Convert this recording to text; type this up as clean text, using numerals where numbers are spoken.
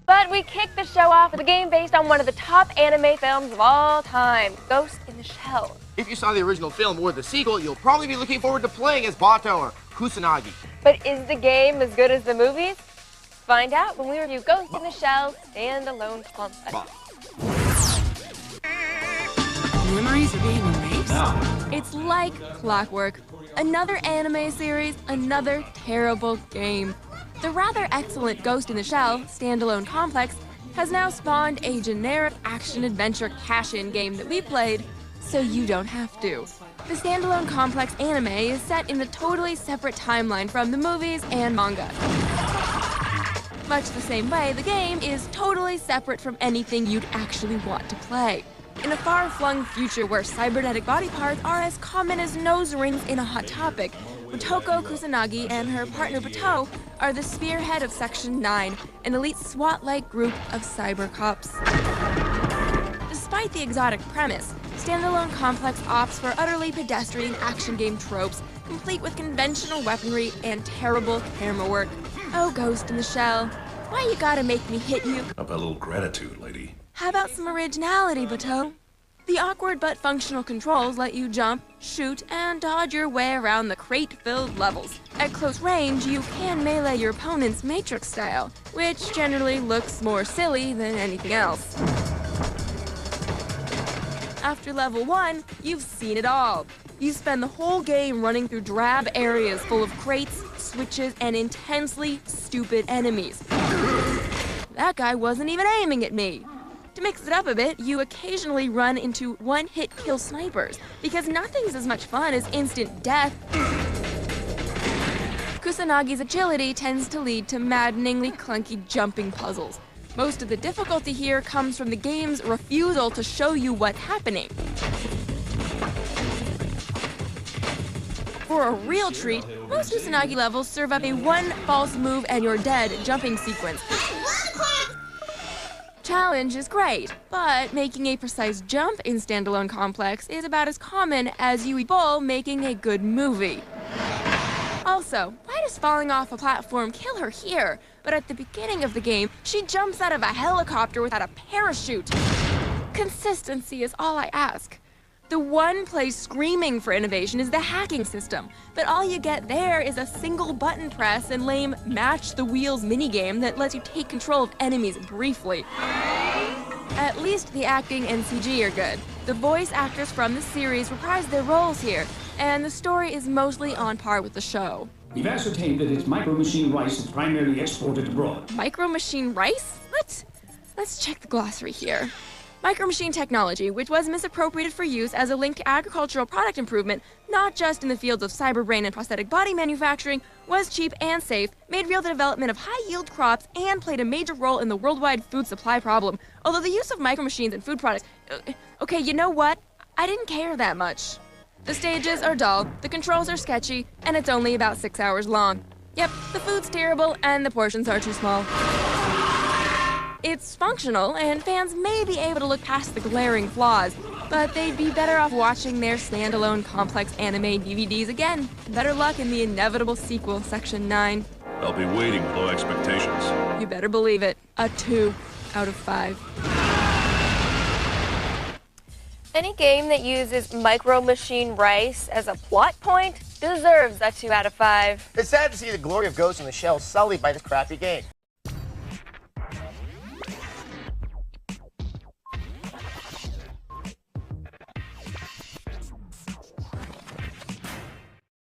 But we kicked the show off with a game based on one of the top anime films of all time, Ghost in the Shell. If you saw the original film or the sequel, you'll probably be looking forward to playing as Bato or Kusanagi. But is the game as good as the movies? Find out when we review Ghost in the Shell Standalone Complex. Memories are being erased? No. It's like clockwork. Another anime series, another terrible game. The rather excellent Ghost in the Shell Standalone Complex has now spawned a generic action-adventure cash-in game that we played, so you don't have to. The Standalone Complex anime is set in a totally separate timeline from the movies and manga. Much the same way, the game is totally separate from anything you'd actually want to play. In a far-flung future where cybernetic body parts are as common as nose rings in a Hot Topic, Motoko Kusanagi and her partner Bato are the spearhead of Section 9, an elite SWAT-like group of cyber cops. Despite the exotic premise, Standalone Complex opts for utterly pedestrian action game tropes, complete with conventional weaponry and terrible camera work. Oh, Ghost in the Shell, why you gotta make me hit you? How about a little gratitude, lady? How about some originality, Bato? The awkward but functional controls let you jump, shoot, and dodge your way around the crate-filled levels. At close range, you can melee your opponents Matrix style, which generally looks more silly than anything else. After level 1, you've seen it all. You spend the whole game running through drab areas full of crates, switches, and intensely stupid enemies. That guy wasn't even aiming at me. To mix it up a bit, you occasionally run into one-hit kill snipers, because nothing's as much fun as instant death. Kusanagi's agility tends to lead to maddeningly clunky jumping puzzles. Most of the difficulty here comes from the game's refusal to show you what's happening. For a real treat, most Kusanagi levels serve up a one false move and you're dead jumping sequence. Challenge is great, but making a precise jump in Standalone Complex is about as common as Yui Bull making a good movie. Also, why does falling off a platform kill her here? But at the beginning of the game, she jumps out of a helicopter without a parachute. Consistency is all I ask. The one place screaming for innovation is the hacking system, but all you get there is a single button press and lame match the wheels minigame that lets you take control of enemies briefly. At least the acting and CG are good. The voice actors from the series reprise their roles here, and the story is mostly on par with the show. We've ascertained that it's micro-machine rice is primarily exported abroad. Micro-machine rice? What? Let's check the glossary here. Micro-machine technology, which was misappropriated for use as a link to agricultural product improvement, not just in the fields of cyberbrain and prosthetic body manufacturing, was cheap and safe, made real the development of high-yield crops, and played a major role in the worldwide food supply problem. Although the use of micro-machines in food products... Okay, you know what? I didn't care that much. The stages are dull, the controls are sketchy, and it's only about 6 hours long. Yep, the food's terrible, and the portions are too small. It's functional, and fans may be able to look past the glaring flaws, but they'd be better off watching their Standalone Complex anime DVDs again. Better luck in the inevitable sequel, Section 9. I'll be waiting with low expectations. You better believe it. A 2 out of 5. Any game that uses micro-machine rice as a plot point deserves a 2 out of 5. It's sad to see the glory of Ghost in the Shell sullied by this crappy game.